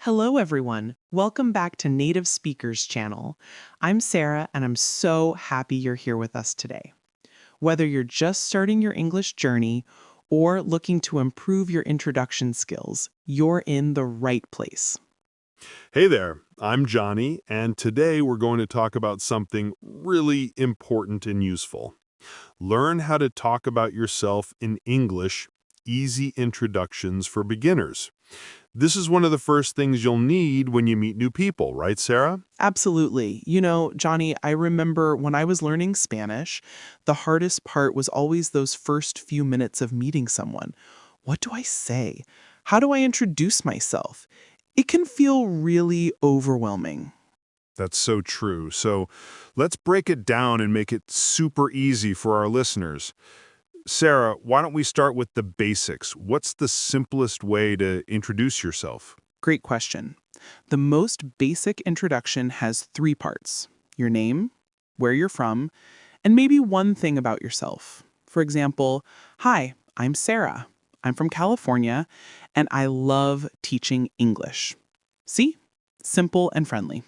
Hello, everyone. Welcome back to Native Speakers Channel. I'm Sarah, and I'm so happy you're here with us today. Whether you're just starting your English journey or looking to improve your introduction skills, you're in the right place. Hey there, I'm Johnny, and today we're going to talk about something really important and useful. Learn how to talk about yourself in English, easy introductions for beginners. This is one of the first things you'll need when you meet new people, right, Sarah? Absolutely. Johnny, I remember when I was learning Spanish, the hardest part was always those first few minutes of meeting someone. What do I say? How do I introduce myself? It can feel really overwhelming. That's so true. So let's break it down and make it super easy for our listeners. Sarah, why don't we start with the basics? What's the simplest way to introduce yourself? Great question. The most basic introduction has three parts: your name, where you're from, and maybe one thing about yourself. For example, hi, I'm Sarah. I'm from California, and I love teaching English. See? Simple and friendly.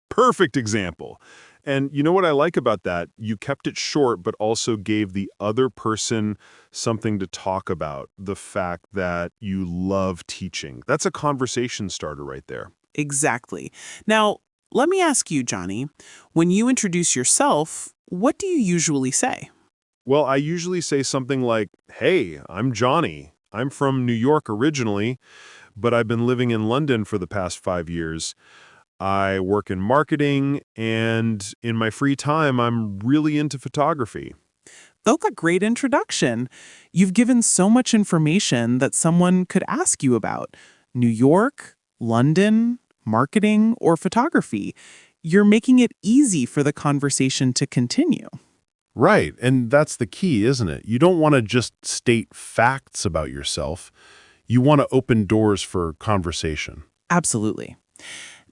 Perfect example. And you know what I like about that? You kept it short, but also gave the other person something to talk about. The fact that you love teaching. That's a conversation starter right there. Exactly. Now, let me ask you, Johnny, when you introduce yourself, what do you usually say? Well, I usually say something like, hey, I'm Johnny. I'm from New York originally, but I've been living in London for the past 5 years. I work in marketing, and in my free time, I'm really into photography. That's a great introduction. You've given so much information that someone could ask you about: New York, London, marketing, or photography. You're making it easy for the conversation to continue. Right, and that's the key, isn't it? You don't want to just state facts about yourself. You want to open doors for conversation. Absolutely.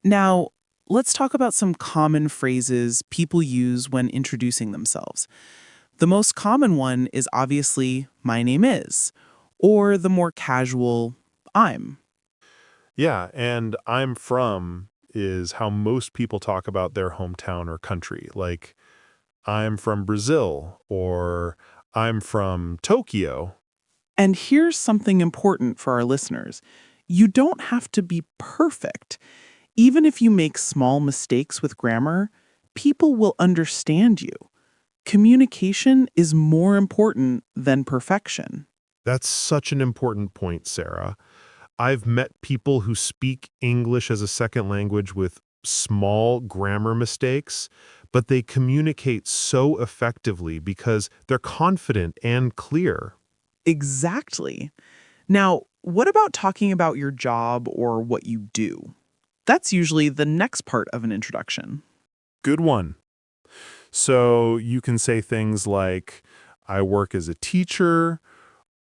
Now, let's talk about some common phrases people use when introducing themselves. The most common one is obviously, my name is, or the more casual, I'm. Yeah, and I'm from is how most people talk about their hometown or country. Like, I'm from Brazil, or I'm from Tokyo. And here's something important for our listeners: you don't have to be perfect. Even if you make small mistakes with grammar, people will understand you. Communication is more important than perfection. That's such an important point, Sarah. I've met people who speak English as a second language with small grammar mistakes, but they communicate so effectively because they're confident and clear. Exactly. Now, what about talking about your job or what you do? That's usually the next part of an introduction. Good one. So you can say things like, I work as a teacher,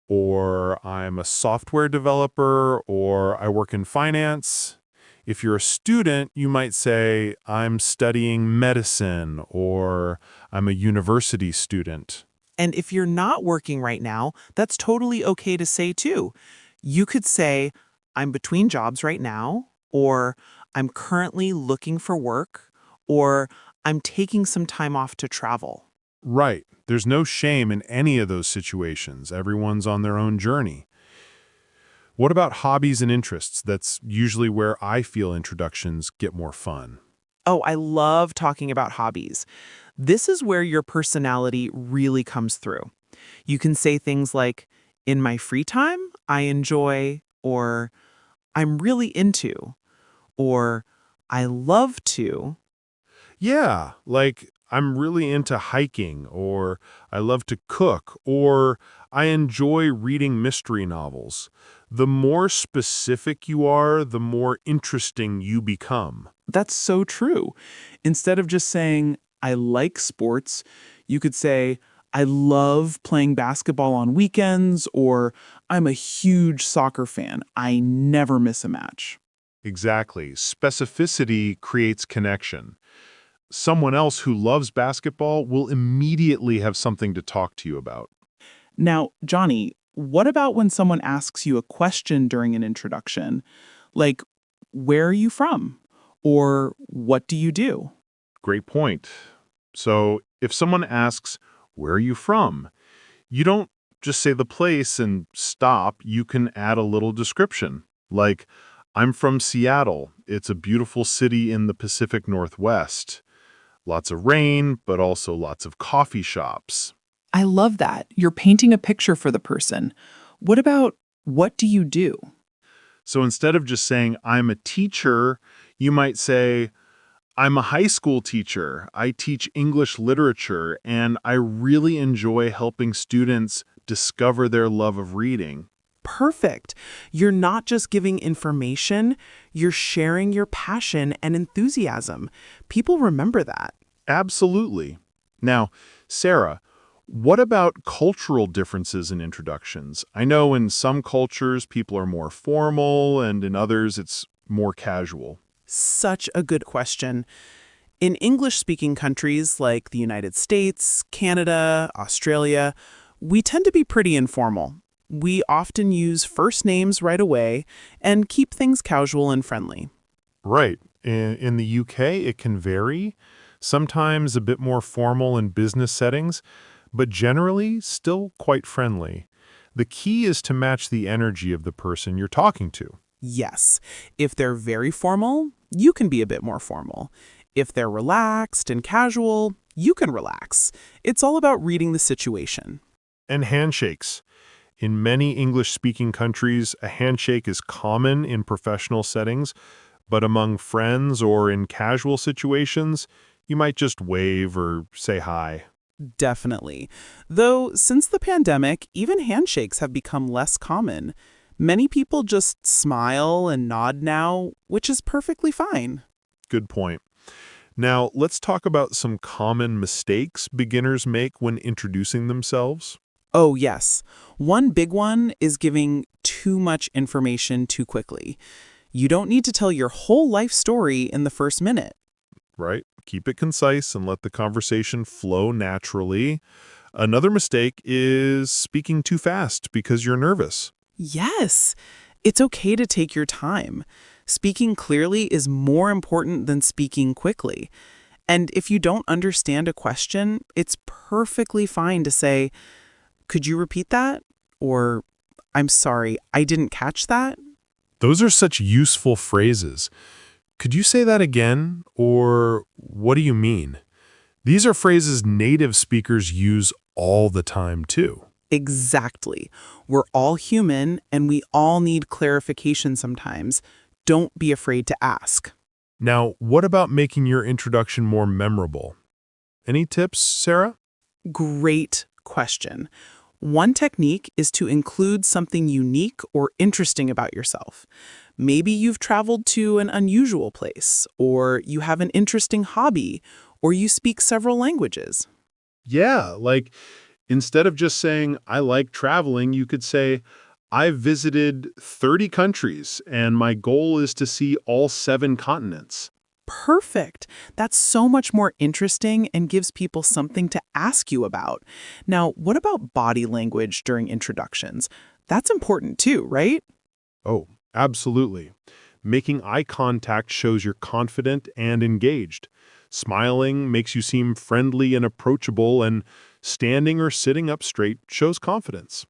or I'm a software developer, or I work in finance. If you're a student, you might say, I'm studying medicine, or I'm a university student. And if you're not working right now, that's totally okay to say too. You could say, I'm between jobs right now, or I'm currently looking for work, or I'm taking some time off to travel. Right. There's no shame in any of those situations. Everyone's on their own journey. What about hobbies and interests? That's usually where I feel introductions get more fun. Oh, I love talking about hobbies. This is where your personality really comes through. You can say things like, in my free time, I enjoy, or I'm really into, or I love to. Yeah, like I'm really into hiking, or I love to cook, or I enjoy reading mystery novels. The more specific you are, the more interesting you become. That's so true. Instead of just saying, I like sports, you could say, I love playing basketball on weekends, or I'm a huge soccer fan. I never miss a match. Exactly. Specificity creates connection. Someone else who loves basketball will immediately have something to talk to you about. Now, Johnny, what about when someone asks you a question during an introduction? Like, where are you from? Or what do you do? Great point. So if someone asks, where are you from? You don't just say the place and stop. You can add a little description. Like, I'm from Seattle. It's a beautiful city in the Pacific Northwest. Lots of rain, but also lots of coffee shops. I love that. You're painting a picture for the person. What about what do you do? So instead of just saying, I'm a teacher, you might say, I'm a high school teacher. I teach English literature, and I really enjoy helping students discover their love of reading. Perfect. You're not just giving information, you're sharing your passion and enthusiasm. People remember that. Absolutely. Now, Sarah, what about cultural differences in introductions? I know in some cultures people are more formal, and in others it's more casual. Such a good question. In English-speaking countries like the United States, Canada, Australia, we tend to be pretty informal. We often use first names right away and keep things casual and friendly. Right. In the UK, it can vary, sometimes a bit more formal in business settings, but generally still quite friendly. The key is to match the energy of the person you're talking to. Yes, if they're very formal, you can be a bit more formal. If they're relaxed and casual, you can relax. It's all about reading the situation. And handshakes. In many English-speaking countries, a handshake is common in professional settings, but among friends or in casual situations, you might just wave or say hi. Definitely. Though, since the pandemic, even handshakes have become less common. Many people just smile and nod now, which is perfectly fine. Good point. Now, let's talk about some common mistakes beginners make when introducing themselves. Oh, yes. One big one is giving too much information too quickly. You don't need to tell your whole life story in the first minute. Right? Keep it concise and let the conversation flow naturally. Another mistake is speaking too fast because you're nervous. Yes, it's okay to take your time. Speaking clearly is more important than speaking quickly. And if you don't understand a question, it's perfectly fine to say, could you repeat that? Or, I'm sorry, I didn't catch that. Those are such useful phrases. Could you say that again? Or what do you mean? These are phrases native speakers use all the time, too. Exactly. We're all human and we all need clarification sometimes. Don't be afraid to ask. Now, what about making your introduction more memorable? Any tips, Sarah? Great question. One technique is to include something unique or interesting about yourself. Maybe you've traveled to an unusual place, or you have an interesting hobby, or you speak several languages. Yeah, like instead of just saying, I like traveling, you could say, I've visited 30 countries and my goal is to see all 7 continents. Perfect. That's so much more interesting and gives people something to ask you about. Now, what about body language during introductions? That's important too, right? Oh, absolutely. Making eye contact shows you're confident and engaged. Smiling makes you seem friendly and approachable, and standing or sitting up straight shows confidence.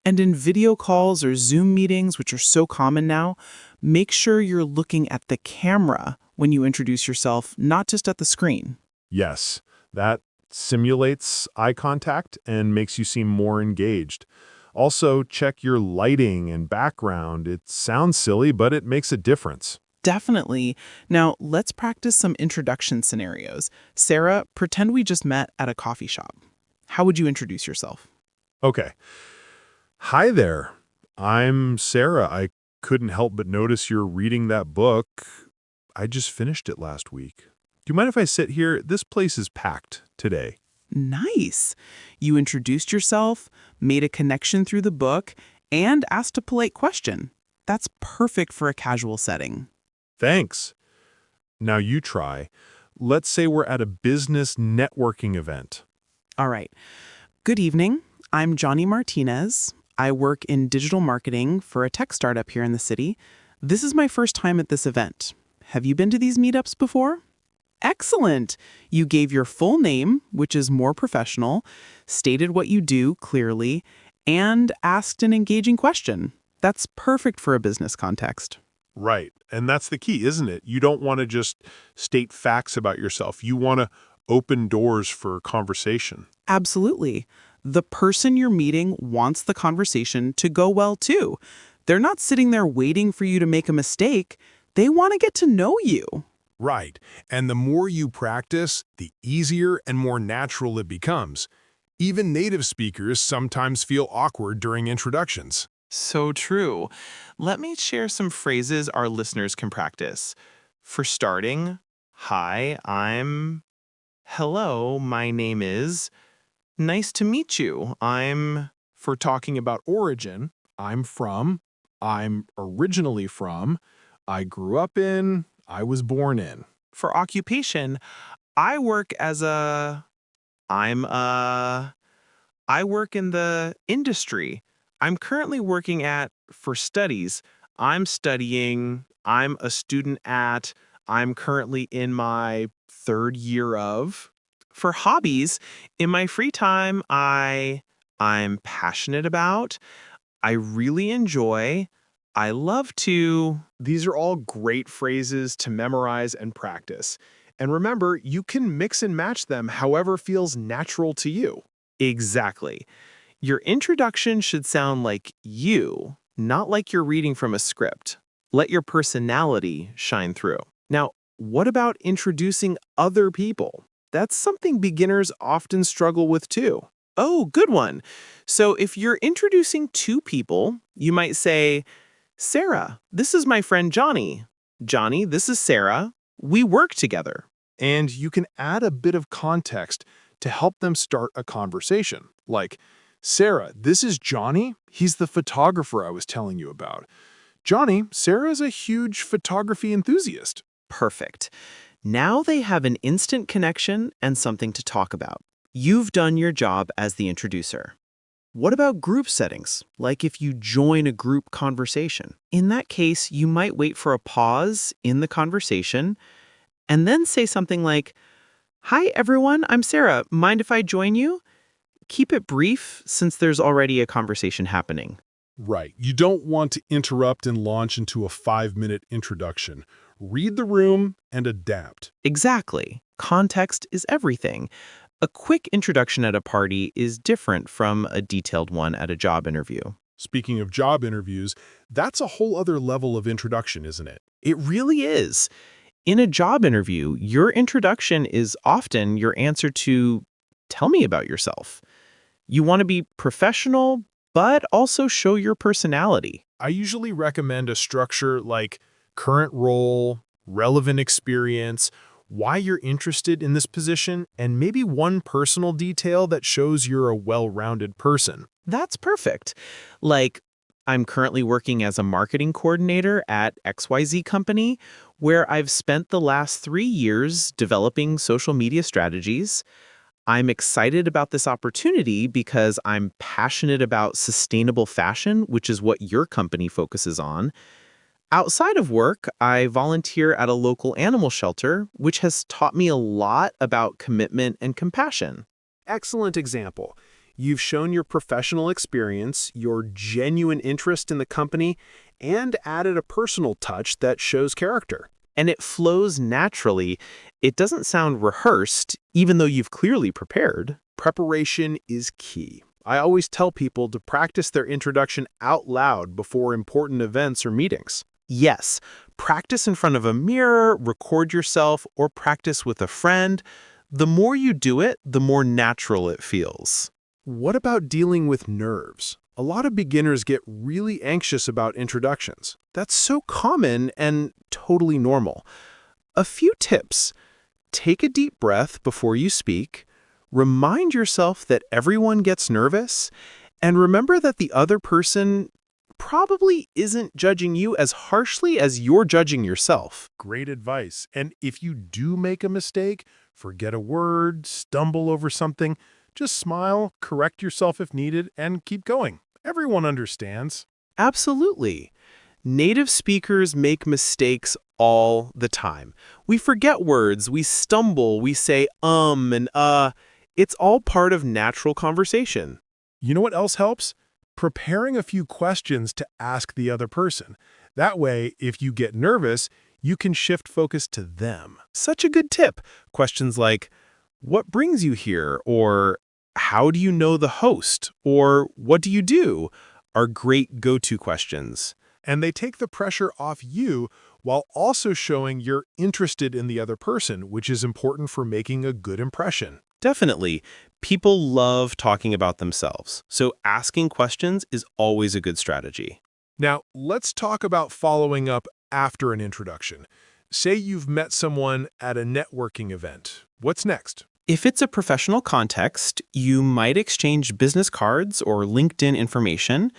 And in video calls or Zoom meetings, which are so common now, make sure you're looking at the camera when you introduce yourself, not just at the screen. Yes, that simulates eye contact and makes you seem more engaged. Also, check your lighting and background. It sounds silly, but it makes a difference. Definitely. Now, let's practice some introduction scenarios. Sarah, pretend we just met at a coffee shop. How would you introduce yourself? Okay. Hi there. I'm Sarah. I couldn't help but notice you're reading that book. I just finished it last week. Do you mind if I sit here? This place is packed today. Nice. You introduced yourself, made a connection through the book, and asked a polite question. That's perfect for a casual setting. Thanks. Now you try. Let's say we're at a business networking event. All right. Good evening. I'm Johnny Martinez. I work in digital marketing for a tech startup here in the city. This is my first time at this event. Have you been to these meetups before? Excellent! You gave your full name, which is more professional, stated what you do clearly, and asked an engaging question. That's perfect for a business context. Right. And that's the key, isn't it? You don't want to just state facts about yourself. You want to open doors for conversation. Absolutely. The person you're meeting wants the conversation to go well too. They're not sitting there waiting for you to make a mistake. They want to get to know you. Right. And the more you practice, the easier and more natural it becomes. Even native speakers sometimes feel awkward during introductions. So true. Let me share some phrases our listeners can practice. For starting, hi, I'm. Hello, my name is. Nice to meet you. I'm. For talking about origin, I'm from, I'm originally from, I grew up in, I was born in. For occupation, I work as a. I'm a. I work in the industry. I'm currently working at, for studies, I'm studying, I'm a student at, I'm currently in my third year of. For hobbies, in my free time, I'm passionate about, I really enjoy, I love to. These are all great phrases to memorize and practice. And remember, you can mix and match them however feels natural to you. Exactly. Your introduction should sound like you, not like you're reading from a script. Let your personality shine through. Now, what about introducing other people? That's something beginners often struggle with too. Oh, good one. So if you're introducing two people, you might say, Sarah, this is my friend Johnny. Johnny, this is Sarah. We work together. And you can add a bit of context to help them start a conversation. Like, Sarah, this is Johnny. He's the photographer I was telling you about. Johnny, Sarah is a huge photography enthusiast. Perfect. Now they have an instant connection and something to talk about. You've done your job as the introducer. What about group settings, like if you join a group conversation? In that case, you might wait for a pause in the conversation and then say something like, Hi everyone, I'm Sarah. Mind if I join you? Keep it brief since there's already a conversation happening. Right. You don't want to interrupt and launch into a 5-minute introduction. Read the room and adapt. Exactly. Context is everything. A quick introduction at a party is different from a detailed one at a job interview. Speaking of job interviews, that's a whole other level of introduction, isn't it? It really is. In a job interview, your introduction is often your answer to, tell me about yourself. You want to be professional, but also show your personality. I usually recommend a structure like current role, relevant experience, why you're interested in this position, and maybe one personal detail that shows you're a well-rounded person. That's perfect. Like, I'm currently working as a marketing coordinator at XYZ company, where I've spent the last 3 years developing social media strategies. I'm excited about this opportunity because I'm passionate about sustainable fashion, which is what your company focuses on. Outside of work, I volunteer at a local animal shelter, which has taught me a lot about commitment and compassion. Excellent example. You've shown your professional experience, your genuine interest in the company, and added a personal touch that shows character. And it flows naturally. It doesn't sound rehearsed, even though you've clearly prepared. Preparation is key. I always tell people to practice their introduction out loud before important events or meetings. Yes, practice in front of a mirror, record yourself, or practice with a friend. The more you do it, the more natural it feels. What about dealing with nerves? A lot of beginners get really anxious about introductions. That's so common and totally normal. A few tips. Take a deep breath before you speak. Remind yourself that everyone gets nervous. And remember that the other person probably isn't judging you as harshly as you're judging yourself. Great advice. And if you do make a mistake, forget a word, stumble over something, just smile, correct yourself if needed, and keep going. Everyone understands. Absolutely. Native speakers make mistakes all the time. We forget words, we stumble, we say and It's all part of natural conversation. You know what else helps? Preparing a few questions to ask the other person. That way, if you get nervous, you can shift focus to them. Such a good tip. Questions like, what brings you here? Or how do you know the host? Or what do you do? Are great go-to questions. And they take the pressure off you while also showing you're interested in the other person, which is important for making a good impression. Definitely. People love talking about themselves, so asking questions is always a good strategy. Now, let's talk about following up after an introduction. Say you've met someone at a networking event. What's next? If it's a professional context, you might exchange business cards or LinkedIn information.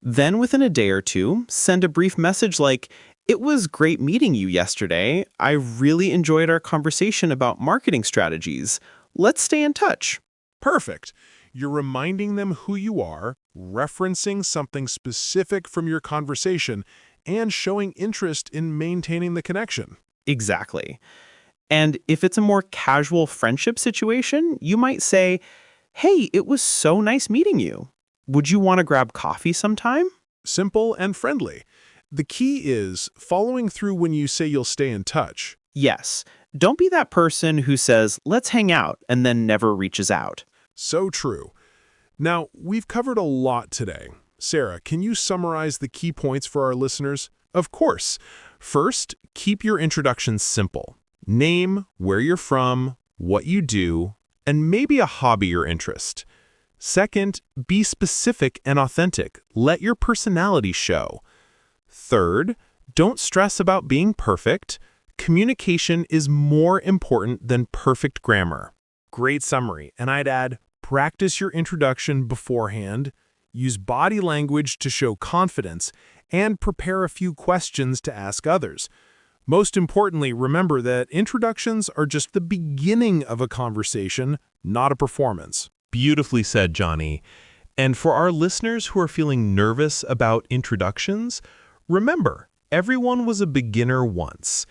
Then within a day or two, send a brief message like, "It was great meeting you yesterday. I really enjoyed our conversation about marketing strategies. Let's stay in touch." Perfect. You're reminding them who you are, referencing something specific from your conversation, and showing interest in maintaining the connection. Exactly. And if it's a more casual friendship situation, you might say, "Hey, it was so nice meeting you. Would you want to grab coffee sometime?" Simple and friendly. The key is following through when you say you'll stay in touch. Yes. Don't be that person who says, "Let's hang out," and then never reaches out. So true. Now, we've covered a lot today. Sarah, can you summarize the key points for our listeners? Of course. First, keep your introductions simple. Name, where you're from, what you do, and maybe a hobby or interest. Second, be specific and authentic. Let your personality show. Third, don't stress about being perfect. Communication is more important than perfect grammar. Great summary. And I'd add, practice your introduction beforehand, use body language to show confidence, and prepare a few questions to ask others. Most importantly, remember that introductions are just the beginning of a conversation, not a performance. Beautifully said, Johnny. And for our listeners who are feeling nervous about introductions, remember, everyone was a beginner once.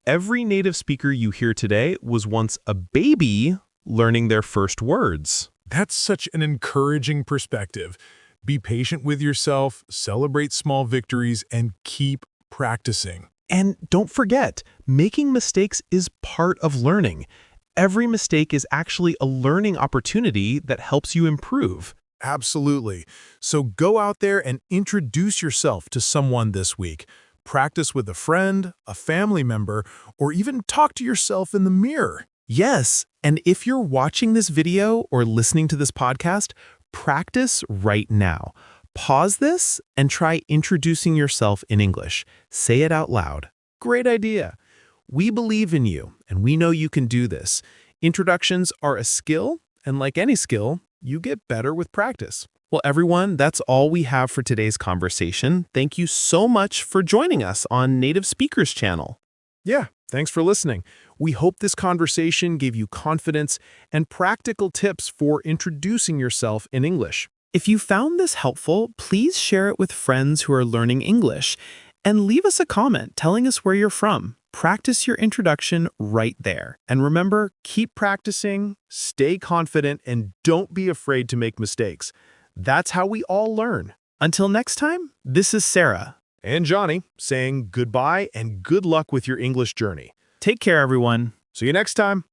Every native speaker you hear today was once a baby learning their first words. That's such an encouraging perspective. Be patient with yourself, celebrate small victories, and keep practicing. And don't forget, making mistakes is part of learning. Every mistake is actually a learning opportunity that helps you improve. Absolutely. So go out there and introduce yourself to someone this week. Practice with a friend, a family member, or even talk to yourself in the mirror. Yes, and if you're watching this video or listening to this podcast, practice right now. Pause this and try introducing yourself in English. Say it out loud. Great idea. We believe in you, and we know you can do this. Introductions are a skill, and like any skill, you get better with practice. Well, everyone, that's all we have for today's conversation. Thank you so much for joining us on Native Speakers Channel. Yeah, thanks for listening. We hope this conversation gave you confidence and practical tips for introducing yourself in English. If you found this helpful, please share it with friends who are learning English. And leave us a comment telling us where you're from. Practice your introduction right there. And remember, keep practicing, stay confident, and don't be afraid to make mistakes. That's how we all learn. Until next time, this is Sarah. And Johnny saying goodbye and good luck with your English journey. Take care, everyone. See you next time.